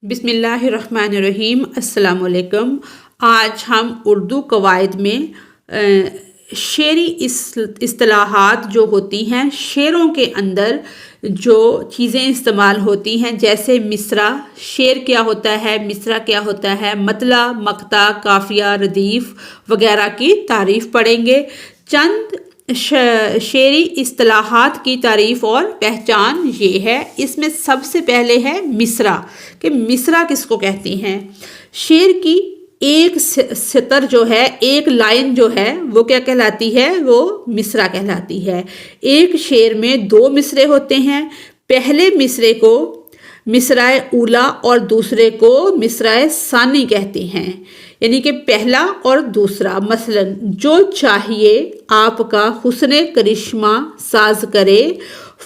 بسم اللہ الرحمن الرحیم۔ السلام علیکم۔ آج ہم اردو قواعد میں شعری اصطلاحات جو ہوتی ہیں، شعروں کے اندر جو چیزیں استعمال ہوتی ہیں، جیسے مصرع، شعر کیا ہوتا ہے، مصرع کیا ہوتا ہے، مطلع، مقطع، قافیہ، ردیف وغیرہ کی تعریف پڑھیں گے۔ چند شعری اصطلاحات کی تعریف اور پہچان یہ ہے۔ اس میں سب سے پہلے ہے مصرع، کہ مصرع کس کو کہتے ہیں؟ شعر کی ایک سطر جو ہے، ایک لائن جو ہے، وہ کیا کہلاتی ہے؟ وہ مصرع کہلاتی ہے۔ ایک شعر میں دو مصرعے ہوتے ہیں۔ پہلے مصرعے کو مصرع اولیٰ اور دوسرے کو مصرع ثانی کہتے ہیں، یعنی کہ پہلا اور دوسرا۔ مثلا جو چاہیے آپ کا حسن کرشمہ ساز کرے،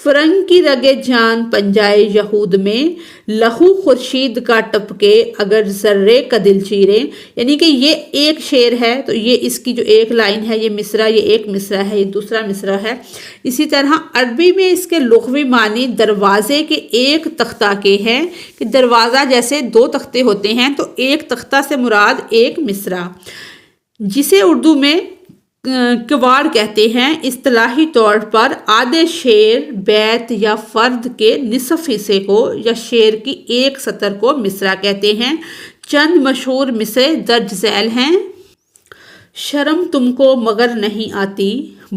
فرنگ کی رگے جان پنجائے یہود میں، لہو خورشید کا ٹپکے اگر ذرے کا دل چیرے۔ یعنی کہ یہ ایک شعر ہے، تو یہ اس کی جو ایک لائن ہے یہ مصرع، یہ ایک مصرع ہے، یہ دوسرا مصرع ہے۔ اسی طرح عربی میں اس کے لغوی معنی دروازے کے ایک تختہ کے ہیں، کہ دروازہ جیسے دو تختے ہوتے ہیں تو ایک تختہ سے مراد ایک مصرع، جسے اردو میں کواڑ کہتے ہیں۔ اصطلاحی طور پر آدھے شعر، بیت یا فرد کے نصف حصے کو یا شعر کی ایک سطر کو مصرع کہتے ہیں۔ چند مشہور مصرعے درج ذیل ہیں۔ شرم تم کو مگر نہیں آتی،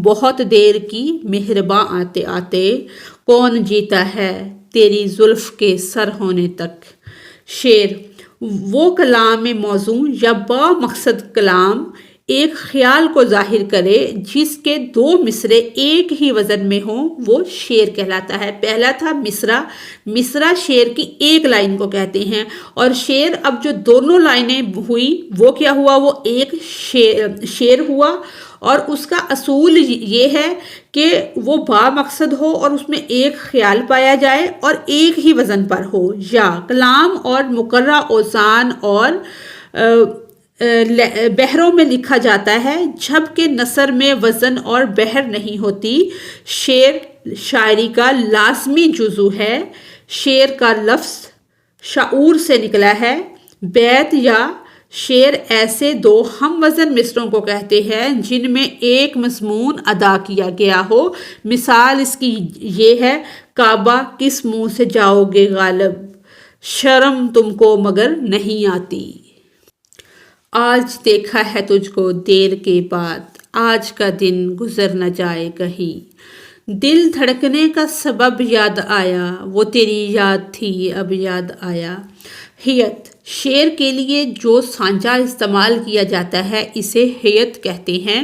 بہت دیر کی مہرباں آتے آتے، کون جیتا ہے تیری زلف کے سر ہونے تک۔ شعر وہ کلام موزوں یا با مقصد کلام ایک خیال کو ظاہر کرے جس کے دو مصرعے ایک ہی وزن میں ہوں، وہ شعر کہلاتا ہے۔ پہلا تھا مصرع۔ مصرع شعر کی ایک لائن کو کہتے ہیں، اور شعر اب جو دونوں لائنیں ہوئی وہ کیا ہوا؟ وہ ایک شعر ہوا، اور اس کا اصول یہ ہے کہ وہ با مقصد ہو اور اس میں ایک خیال پایا جائے اور ایک ہی وزن پر ہو، یا کلام اور مقررہ اوزان اور بحروں میں لکھا جاتا ہے، جبکہ نثر میں وزن اور بحر نہیں ہوتی۔ شعر شاعری کا لازمی جزو ہے۔ شعر کا لفظ شعور سے نکلا ہے۔ بیت یا شعر ایسے دو ہم وزن مصرعوں کو کہتے ہیں جن میں ایک مضمون ادا کیا گیا ہو۔ مثال اس کی یہ ہے: کعبہ کس منہ سے جاؤ گے غالب، شرم تم کو مگر نہیں آتی۔ آج دیکھا ہے تجھ کو دیر کے بعد، آج کا دن گزر نہ جائے کہیں، دل دھڑکنے کا سبب یاد آیا، وہ تیری یاد تھی اب یاد آیا۔ ہیت شعر کے لیے جو سانچہ استعمال کیا جاتا ہے اسے ہیت کہتے ہیں،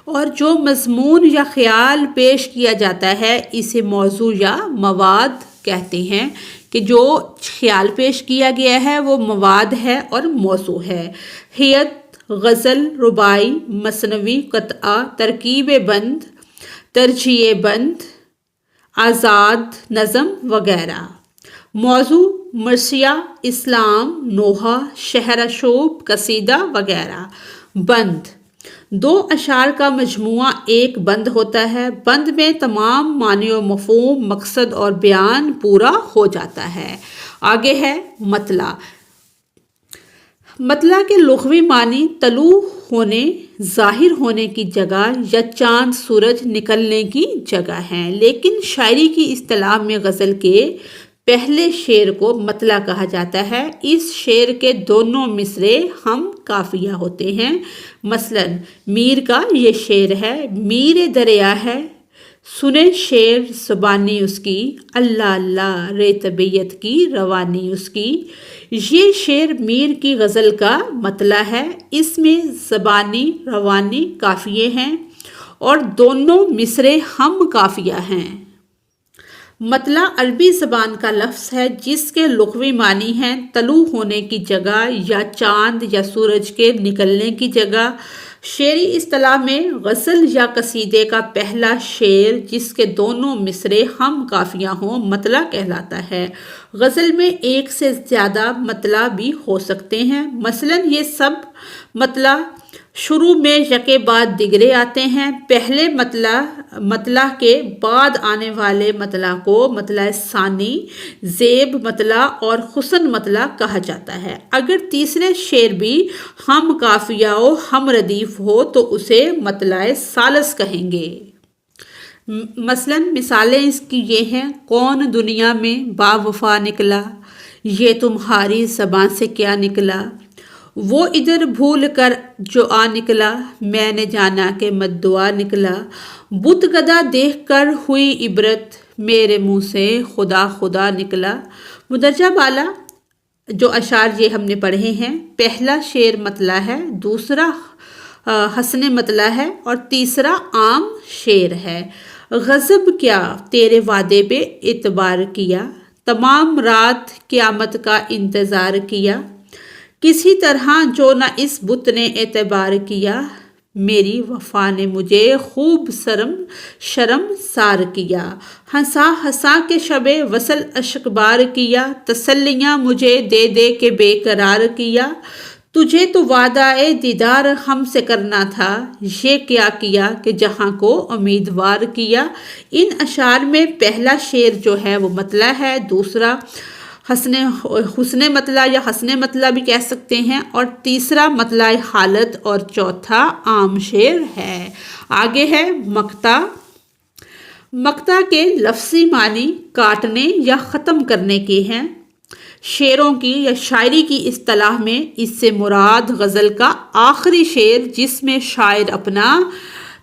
اور جو مضمون یا خیال پیش کیا جاتا ہے اسے موضوع یا مواد کہتے ہیں، کہ جو خیال پیش کیا گیا ہے وہ مواد ہے اور موضوع ہے۔ ہیت غزل، رباعی، مثنوی، قطعہ، ترکیب بند، ترجیع بند، آزاد نظم وغیرہ۔ موضوع مرثیہ، اسلام، نوحہ، شعر شوب، قصیدہ وغیرہ۔ بند دو اشعار کا مجموعہ ایک بند ہوتا ہے۔ بند میں تمام معنی و مفہوم، مقصد اور بیان پورا ہو جاتا ہے۔ آگے ہے مطلع۔ مطلع کے لغوی معنی طلوع ہونے، ظاہر ہونے کی جگہ یا چاند سورج نکلنے کی جگہ ہیں، لیکن شاعری کی اصطلاح میں غزل کے پہلے شعر کو مطلع کہا جاتا ہے۔ اس شعر کے دونوں مصرعے ہم قافیہ ہوتے ہیں۔ مثلا میر کا یہ شعر ہے: میر دریا ہے، سنے شعر زبانی اس کی، اللہ اللہ رے طبیعت کی روانی اس کی۔ یہ شعر میر کی غزل کا مطلع ہے۔ اس میں زبانی، روانی قافیے ہیں اور دونوں مصرعے ہم قافیہ ہیں۔ مطلع عربی زبان کا لفظ ہے جس کے لغوی معنی ہیں طلوع ہونے کی جگہ یا چاند یا سورج کے نکلنے کی جگہ۔ شعری اصطلاح میں غزل یا قصیدے کا پہلا شعر جس کے دونوں مصرعے ہم قافیہ ہوں مطلع کہلاتا ہے۔ غزل میں ایک سے زیادہ مطلع بھی ہو سکتے ہیں۔ مثلا یہ سب مطلع شروع میں یکے بعد دیگرے آتے ہیں۔ پہلے مطلع کے بعد آنے والے مطلع کو مطلع ثانی، زیب مطلع اور حسن مطلع کہا جاتا ہے۔ اگر تیسرے شعر بھی ہم قافیہ و ہم ردیف ہو تو اسے مطلع ثالث کہیں گے۔ مثالیں اس کی یہ ہیں: کون دنیا میں با وفا نکلا، یہ تمہاری زباں سے کیا نکلا، وہ ادھر بھول کر جو آ نکلا، میں نے جانا کہ مدعا نکلا، بت گدا دیکھ کر ہوئی عبرت، میرے منہ سے خدا خدا نکلا۔ مدرجہ بالا جو اشعار یہ ہم نے پڑھے ہیں، پہلا شعر مطلع ہے، دوسرا حسن مطلع ہے اور تیسرا عام شعر ہے۔ غضب کیا تیرے وعدے پہ اعتبار کیا، تمام رات قیامت کا انتظار کیا، کسی طرح جو نہ اس بت نے اعتبار کیا، میری وفا نے مجھے خوب شرم سار کیا، ہنسا ہنسا کے شب وصل اشک بار کیا، تسلیاں مجھے دے دے کے بے قرار کیا، تجھے تو وعدہ دیدار ہم سے کرنا تھا، یہ کیا کیا کہ جہاں کو امیدوار کیا۔ ان اشعار میں پہلا شعر جو ہے وہ مطلع ہے، دوسرا حسن مطلع یا حسن مطلع بھی کہہ سکتے ہیں، اور تیسرا مطلع حالت اور چوتھا عام شعر ہے۔ آگے ہے مقطع۔ مقطع کے لفظی معنی کاٹنے یا ختم کرنے کے ہیں۔ شعروں کی یا شاعری کی اصطلاح میں اس سے مراد غزل کا آخری شعر جس میں شاعر اپنا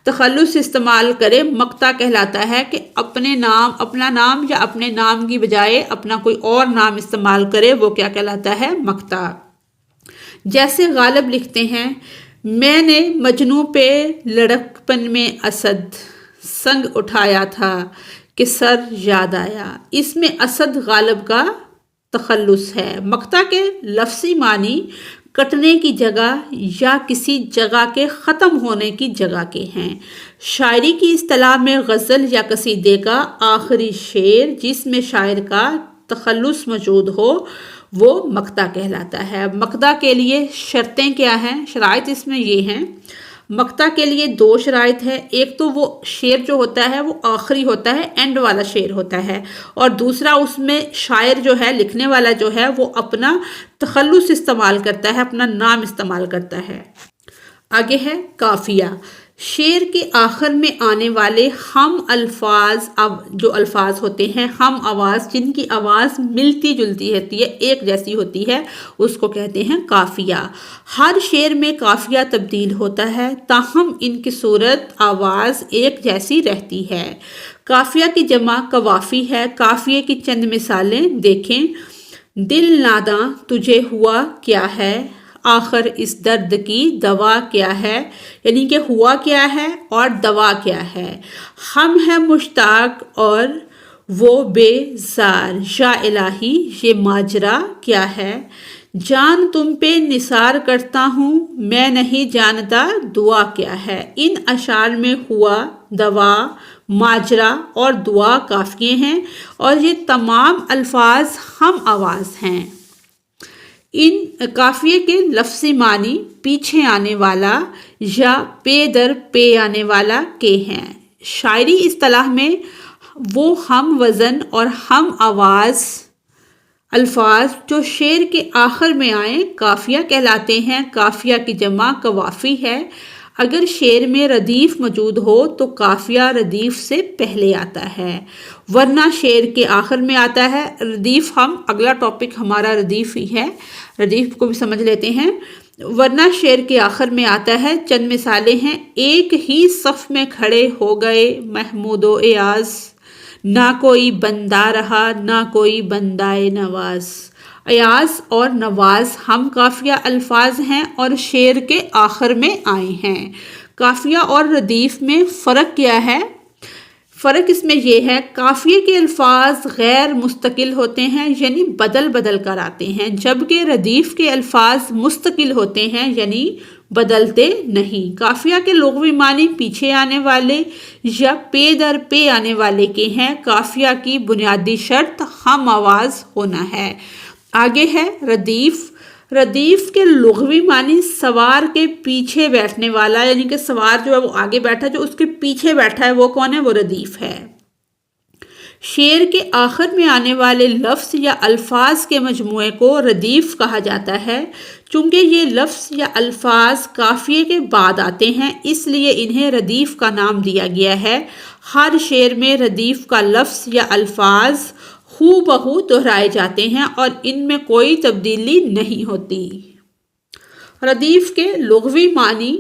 تخلص استعمال کرے مقطع کہلاتا ہے، کہ اپنا نام یا اپنے نام کی بجائے اپنا کوئی اور نام استعمال کرے، وہ کیا کہلاتا ہے؟ مقطع۔ جیسے غالب لکھتے ہیں: میں نے مجنوں پہ لڑکپن میں اسد سنگ اٹھایا تھا کہ سر یاد آیا۔ اس میں اسد غالب کا تخلص ہے۔ مقطع کے لفظی معنی کٹنے کی جگہ یا کسی جگہ کے ختم ہونے کی جگہ کے ہیں۔ شاعری کی اصطلاح میں غزل یا قصیدے کا آخری شعر جس میں شاعر کا تخلص موجود ہو وہ مقطع کہلاتا ہے۔ مقطع کے لیے شرطیں کیا ہیں؟ شرائط اس میں یہ ہیں: مقطع کے لیے 2 شرائط ہے، ایک تو وہ شعر جو ہوتا ہے وہ آخری ہوتا ہے، اینڈ والا شعر ہوتا ہے، اور دوسرا اس میں شاعر جو ہے، لکھنے والا جو ہے وہ اپنا تخلص استعمال کرتا ہے، اپنا نام استعمال کرتا ہے۔ آگے ہے قافیہ۔ شعر کے آخر میں آنے والے ہم الفاظ، جو الفاظ ہوتے ہیں ہم آواز، جن کی آواز ملتی جلتی ہوتی ہے، ایک جیسی ہوتی ہے، اس کو کہتے ہیں قافیہ۔ ہر شعر میں قافیہ تبدیل ہوتا ہے، تاہم ان کی صورت آواز ایک جیسی رہتی ہے۔ قافیہ کی جمع قوافی ہے۔ قافیے کی چند مثالیں دیکھیں: دل ناداں تجھے ہوا کیا ہے، آخر اس درد کی دوا کیا ہے، یعنی کہ ہوا کیا ہے اور دوا کیا ہے۔ ہم ہیں مشتاق اور وہ بے زار، یا الہی یہ ماجرا کیا ہے، جان تم پہ نثار کرتا ہوں، میں نہیں جانتا دعا کیا ہے۔ ان اشعار میں ہوا، دوا، ماجرا اور دعا قافیے ہیں اور یہ تمام الفاظ ہم آواز ہیں۔ ان قافیے کے لفظی معنی پیچھے آنے والا یا پے در پے آنے والا کے ہیں۔ شاعری اصطلاح میں وہ ہم وزن اور ہم آواز الفاظ جو شعر کے آخر میں آئیں قافیہ کہلاتے ہیں۔ قافیہ کی جمع قوافی ہے۔ اگر شعر میں ردیف موجود ہو تو قافیہ ردیف سے پہلے آتا ہے، ورنہ شعر کے آخر میں آتا ہے۔ ردیف اگلا ٹاپک ہمارا ردیف ہی ہے، ردیف کو بھی سمجھ لیتے ہیں۔ ورنہ شعر کے آخر میں آتا ہے۔ چند مثالیں ہیں: ایک ہی صف میں کھڑے ہو گئے محمود و ایاز، نہ کوئی بندہ رہا نہ کوئی بندہ نواز۔ ایاز اور نواز ہم قافیہ الفاظ ہیں اور شعر کے آخر میں آئے ہیں۔ قافیہ اور ردیف میں فرق کیا ہے؟ فرق اس میں یہ ہے، قافیے کے الفاظ غیر مستقل ہوتے ہیں، یعنی بدل بدل کر آتے ہیں، جبکہ ردیف کے الفاظ مستقل ہوتے ہیں، یعنی بدلتے نہیں۔ قافیہ کے لغوی معنی پیچھے آنے والے یا پے در پے آنے والے کے ہیں۔ قافیہ کی بنیادی شرط ہم آواز ہونا ہے۔ آگے ہے ردیف۔ ردیف کے لغوی معنی سوار کے پیچھے بیٹھنے والا، یعنی کہ سوار جو ہے وہ آگے بیٹھا، جو اس کے پیچھے بیٹھا ہے وہ کون ہے؟ وہ ردیف ہے۔ شعر کے آخر میں آنے والے لفظ یا الفاظ کے مجموعے کو ردیف کہا جاتا ہے۔ چونکہ یہ لفظ یا الفاظ قافیے کے بعد آتے ہیں، اس لیے انہیں ردیف کا نام دیا گیا ہے۔ ہر شعر میں ردیف کا لفظ یا الفاظ ہو بہو دہرائے جاتے ہیں اور ان میں کوئی تبدیلی نہیں ہوتی۔ ردیف کے لغوی معنی۔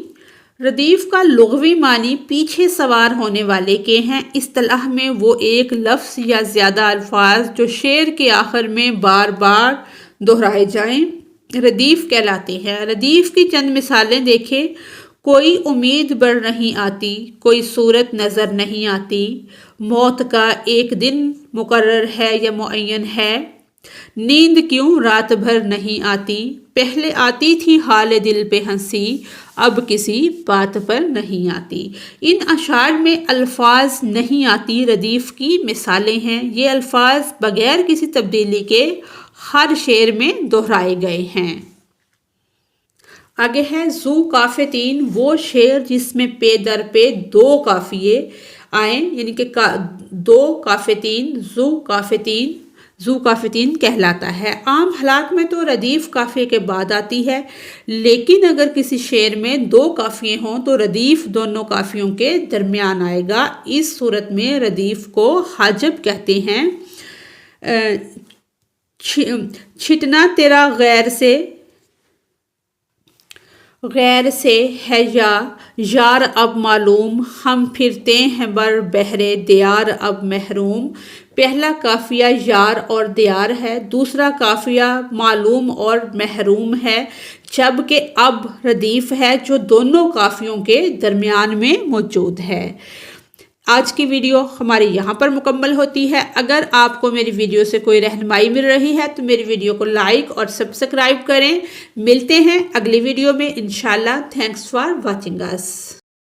ردیف کا لغوی معنی پیچھے سوار ہونے والے کے ہیں۔ اصطلاح میں وہ ایک لفظ یا زیادہ الفاظ جو شعر کے آخر میں بار بار دہرائے جائیں ردیف کہلاتے ہیں۔ ردیف کی چند مثالیں دیکھیں۔ کوئی امید بڑھ نہیں آتی، کوئی صورت نظر نہیں آتی، موت کا ایک دن مقرر ہے یا معین ہے، نیند کیوں رات بھر نہیں آتی، پہلے آتی تھی حال دل پہ ہنسی، اب کسی بات پر نہیں آتی۔ ان اشعار میں الفاظ نہیں آتی ردیف کی مثالیں ہیں۔ یہ الفاظ بغیر کسی تبدیلی کے ہر شعر میں دہرائے گئے ہیں۔ آگے ہے ذو قافیتین، وہ شعر جس میں پے در پہ دو قافیے آئیں، یعنی کہ دو قافیتین، ذو قافیتین کہلاتا ہے۔ عام حالات میں تو ردیف قافیے کے بعد آتی ہے، لیکن اگر کسی شعر میں دو قافیے ہوں تو ردیف دونوں قافیوں کے درمیان آئے گا۔ اس صورت میں ردیف کو حاجب کہتے ہیں۔ چھٹنا تیرا غیر سے ہے یا یار اب معلوم، ہم پھرتے ہیں بر بحر دیار اب محروم۔ پہلا قافیہ یار اور دیار ہے، دوسرا قافیہ معلوم اور محروم ہے، جبکہ اب ردیف ہے جو دونوں قافیوں کے درمیان میں موجود ہے۔ آج کی ویڈیو ہماری یہاں پر مکمل ہوتی ہے۔ اگر آپ کو میری ویڈیو سے کوئی رہنمائی مل رہی ہے تو میری ویڈیو کو لائک اور سبسکرائب کریں۔ ملتے ہیں اگلی ویڈیو میں انشاءاللہ۔ Thanks for watching us.